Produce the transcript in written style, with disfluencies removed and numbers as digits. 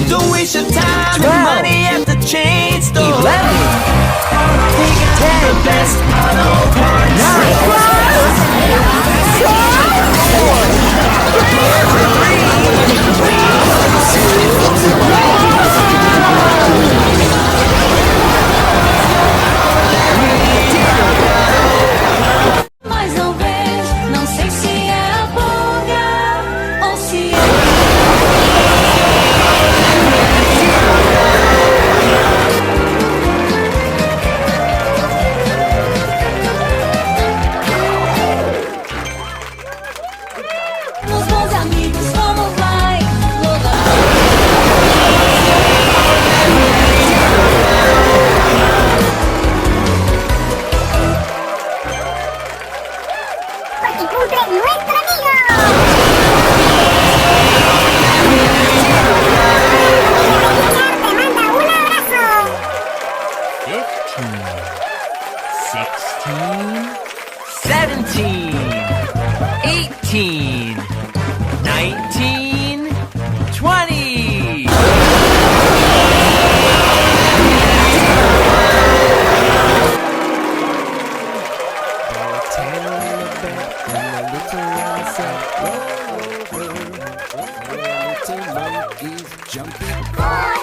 Don't waste your time. 12. Money at the chain store. 11. They got the best auto parts. 9. Mas não vejo, não sei se é a pulga ou se é. Os bons amigos, como vai? Porque cumple nuestro amigo. Te manda un abrazo. 15, 16, 17, 18, 19, 20. Jumping.